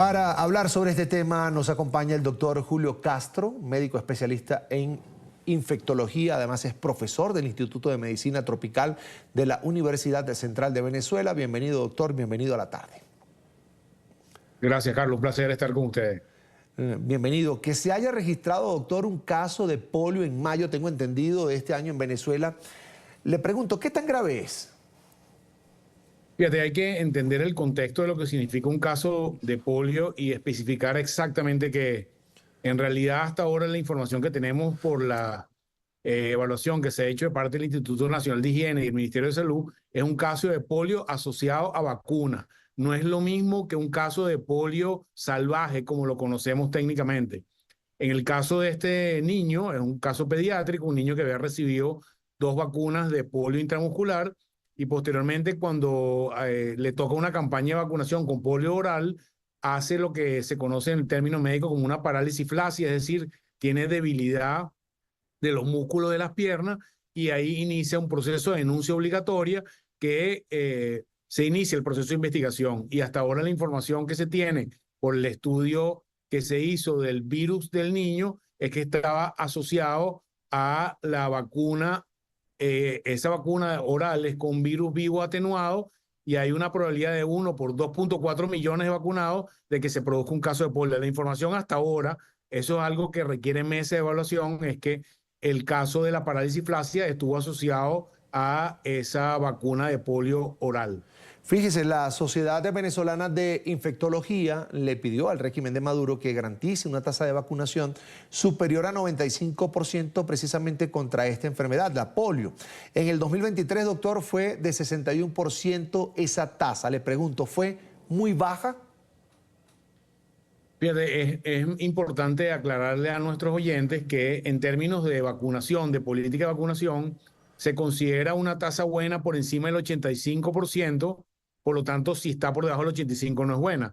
Para hablar sobre este tema nos acompaña el doctor Julio Castro, médico especialista en infectología, además es profesor del Instituto de Medicina Tropical de la Universidad Central de Venezuela. Bienvenido, doctor, bienvenido a la tarde. Gracias, Carlos, un placer estar con ustedes. Bienvenido. Que se haya registrado, doctor, un caso de polio en mayo, tengo entendido, de este año en Venezuela. Le pregunto, ¿qué tan grave es? Fíjate, hay que entender el contexto de lo que significa un caso de polio y especificar exactamente que en realidad hasta ahora la información que tenemos por la evaluación que se ha hecho de parte del Instituto Nacional de Higiene y el Ministerio de Salud es un caso de polio asociado a vacuna. No es lo mismo que un caso de polio salvaje como lo conocemos técnicamente. En el caso de este niño, es un caso pediátrico, un niño que había recibido 2 vacunas de polio intramuscular y posteriormente cuando le toca una campaña de vacunación con polio oral, hace lo que se conoce en el término médico como una parálisis flácida, es decir, tiene debilidad de los músculos de las piernas y ahí inicia un proceso de denuncia obligatoria que se inicia el proceso de investigación. Y hasta ahora la información que se tiene por el estudio que se hizo del virus del niño es que estaba asociado a la vacuna, esa vacuna oral es con virus vivo atenuado y hay una probabilidad de 1 por 2.4 millones de vacunados de que se produzca un caso de polio. La información hasta ahora, eso es algo que requiere meses de evaluación, es que el caso de la parálisis flácida estuvo asociado a esa vacuna de polio oral. Fíjese, la Sociedad Venezolana de Infectología le pidió al régimen de Maduro que garantice una tasa de vacunación superior a 95% precisamente contra esta enfermedad, la polio. En el 2023, doctor, fue de 61% esa tasa. Le pregunto, ¿fue muy baja? Fíjate, es importante aclararle a nuestros oyentes que en términos de vacunación, de política de vacunación, se considera una tasa buena por encima del 85%, por lo tanto, si está por debajo del 85% no es buena.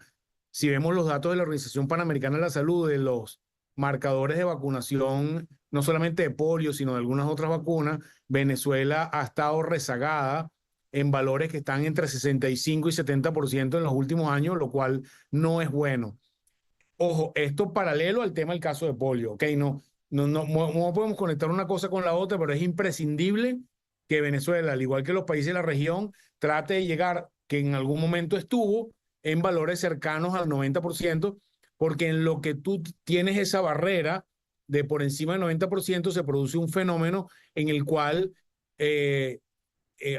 Si vemos los datos de la Organización Panamericana de la Salud, de los marcadores de vacunación, no solamente de polio, sino de algunas otras vacunas, Venezuela ha estado rezagada en valores que están entre 65 y 70% en los últimos años, lo cual no es bueno. Ojo, esto paralelo al tema del caso de polio, ¿ok? No podemos conectar una cosa con la otra, pero es imprescindible que Venezuela, al igual que los países de la región, trate de llegar, que en algún momento estuvo, en valores cercanos al 90%, porque en lo que tú tienes esa barrera de por encima del 90%, se produce un fenómeno en el cual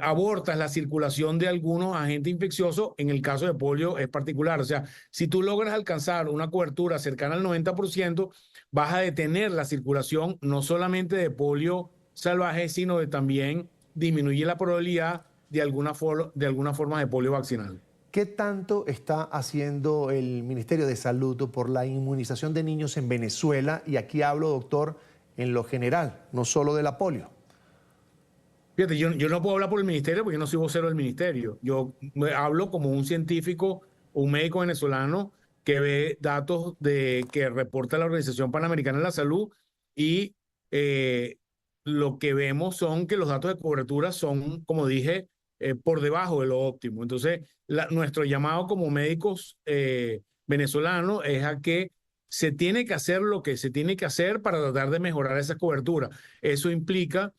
abortas la circulación de algunos agentes infecciosos. En el caso de polio es particular. O sea, si tú logras alcanzar una cobertura cercana al 90%, vas a detener la circulación no solamente de polio salvaje, sino de también disminuye la probabilidad de alguna forma de polio vaccinal. ¿Qué tanto está haciendo el Ministerio de Salud por la inmunización de niños en Venezuela? Y aquí hablo, doctor, en lo general, no solo de la polio. Fíjate, yo no puedo hablar por el ministerio porque yo no soy vocero del ministerio. Yo hablo como un científico, un médico venezolano que ve datos que reporta la Organización Panamericana de la Salud y lo que vemos son que los datos de cobertura son, como dije, por debajo de lo óptimo. Entonces, nuestro llamado como médicos venezolanos es a que se tiene que hacer lo que se tiene que hacer para tratar de mejorar esa cobertura. Eso implica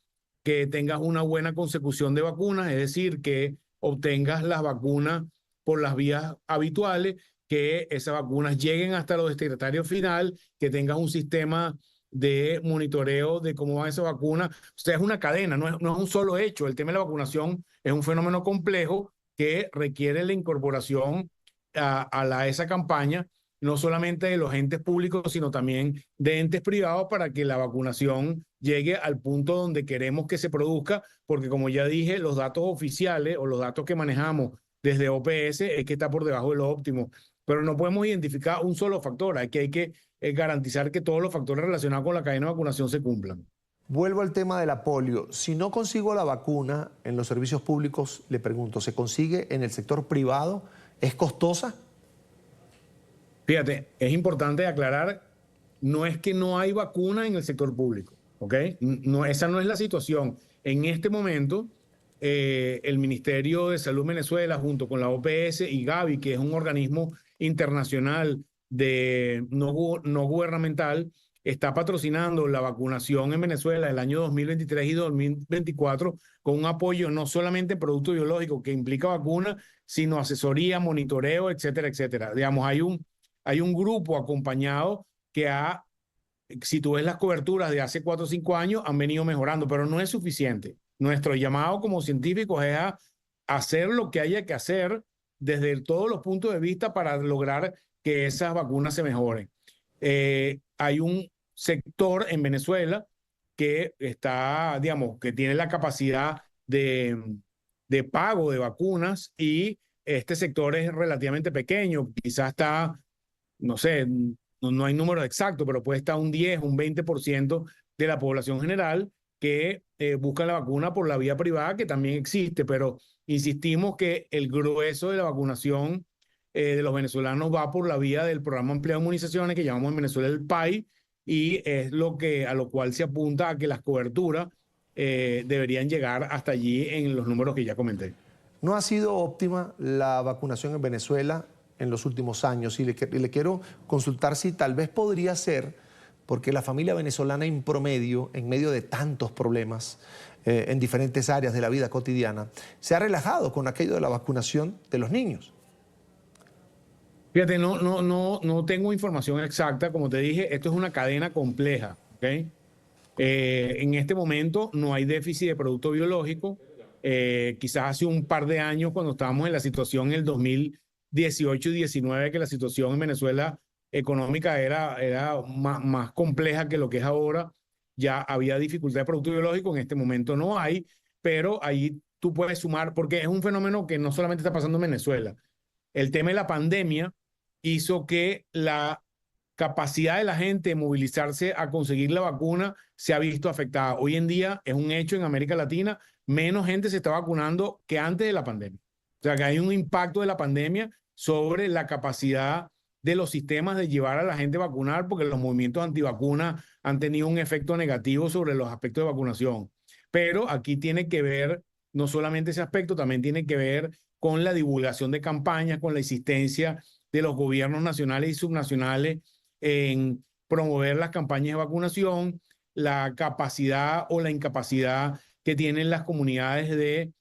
que tengas una buena consecución de vacunas, es decir, que obtengas las vacunas por las vías habituales, que esas vacunas lleguen hasta los destinatarios final, que tengas un sistema de monitoreo de cómo va esa vacuna. O sea, es una cadena, no es un solo hecho. El tema de la vacunación es un fenómeno complejo que requiere la incorporación a esa campaña, no solamente de los entes públicos, sino también de entes privados para que la vacunación llegue al punto donde queremos que se produzca, porque como ya dije, los datos oficiales o los datos que manejamos desde OPS es que está por debajo de lo óptimo, pero no podemos identificar un solo factor, hay que garantizar que todos los factores relacionados con la cadena de vacunación se cumplan. Vuelvo al tema de la polio. Si no consigo la vacuna en los servicios públicos, le pregunto, ¿se consigue en el sector privado? ¿Es costosa? Fíjate, es importante aclarar, no es que no hay vacuna en el sector público, ¿ok? No, esa no es la situación. En este momento, el Ministerio de Salud Venezuela, junto con la OPS y Gavi, que es un organismo internacional no gubernamental, está patrocinando la vacunación en Venezuela el año 2023 y 2024 con un apoyo no solamente en producto biológico que implica vacuna, sino asesoría, monitoreo, etcétera, etcétera. Digamos, hay un grupo acompañado que si tú ves las coberturas de hace 4 o 5 años, han venido mejorando, pero no es suficiente. Nuestro llamado como científicos es a hacer lo que haya que hacer desde todos los puntos de vista para lograr que esas vacunas se mejoren. Hay un sector en Venezuela que está, digamos, que tiene la capacidad de pago de vacunas y este sector es relativamente pequeño, quizás está, no sé, no hay números exactos, pero puede estar un 10, un 20% de la población general que busca la vacuna por la vía privada, que también existe, pero insistimos que el grueso de la vacunación de los venezolanos va por la vía del programa ampliado de inmunizaciones que llamamos en Venezuela el PAI, y es a lo cual se apunta a que las coberturas deberían llegar hasta allí en los números que ya comenté. No ha sido óptima la vacunación en Venezuela en los últimos años y le quiero consultar si tal vez podría ser porque la familia venezolana en promedio, en medio de tantos problemas en diferentes áreas de la vida cotidiana, se ha relajado con aquello de la vacunación de los niños. Fíjate, no tengo información exacta. Como te dije, esto es una cadena compleja, ¿ok? En este momento no hay déficit de producto biológico. Quizás hace un par de años, cuando estábamos en la situación en el 2018 y 19, que la situación en Venezuela económica era más compleja que lo que es ahora, ya había dificultad de producto biológico. En este momento no hay, pero ahí tú puedes sumar, porque es un fenómeno que no solamente está pasando en Venezuela. El tema de la pandemia hizo que la capacidad de la gente de movilizarse a conseguir la vacuna se ha visto afectada. Hoy en día es un hecho en América Latina, menos gente se está vacunando que antes de la pandemia. O sea que hay un impacto de la pandemia sobre la capacidad de los sistemas de llevar a la gente a vacunar, porque los movimientos antivacunas han tenido un efecto negativo sobre los aspectos de vacunación. Pero aquí tiene que ver no solamente ese aspecto, también tiene que ver con la divulgación de campañas, con la insistencia de los gobiernos nacionales y subnacionales en promover las campañas de vacunación, la capacidad o la incapacidad que tienen las comunidades de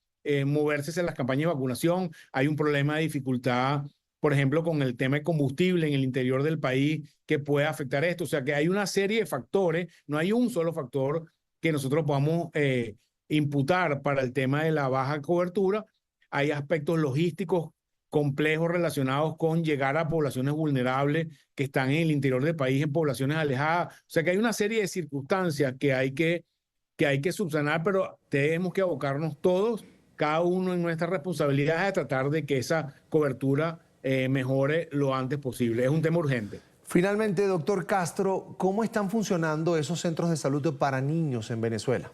moverse en las campañas de vacunación. Hay un problema de dificultad, por ejemplo, con el tema de combustible en el interior del país que puede afectar esto. O sea que hay una serie de factores, no hay un solo factor que nosotros podamos imputar para el tema de la baja cobertura. Hay aspectos logísticos complejos relacionados con llegar a poblaciones vulnerables que están en el interior del país, en poblaciones alejadas. O sea que hay una serie de circunstancias que hay que subsanar, pero tenemos que abocarnos todos, cada uno en nuestras responsabilidades, a tratar de que esa cobertura mejore lo antes posible. Es un tema urgente. Finalmente, doctor Castro, ¿cómo están funcionando esos centros de salud para niños en Venezuela?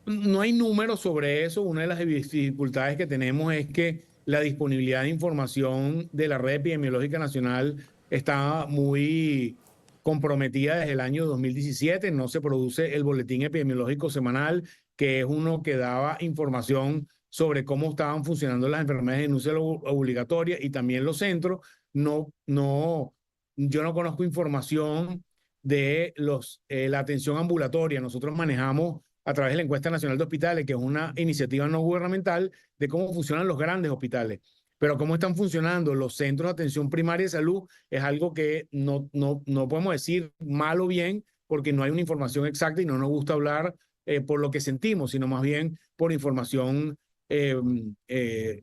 No hay números sobre eso. Una de las dificultades que tenemos es que la disponibilidad de información de la Red Epidemiológica Nacional está muy comprometida desde el año 2017. No se produce el boletín epidemiológico semanal, que es uno que daba información sobre cómo estaban funcionando las enfermedades de denuncia obligatoria y también los centros. Yo no conozco información de la atención ambulatoria. Nosotros manejamos a través de la Encuesta Nacional de Hospitales, que es una iniciativa no gubernamental, de cómo funcionan los grandes hospitales. Pero cómo están funcionando los centros de atención primaria de salud es algo que no podemos decir mal o bien, porque no hay una información exacta y no nos gusta hablar por lo que sentimos, sino más bien por información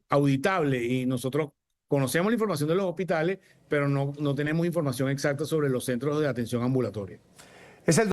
auditable. Y nosotros conocemos la información de los hospitales, pero no tenemos información exacta sobre los centros de atención ambulatoria. Es el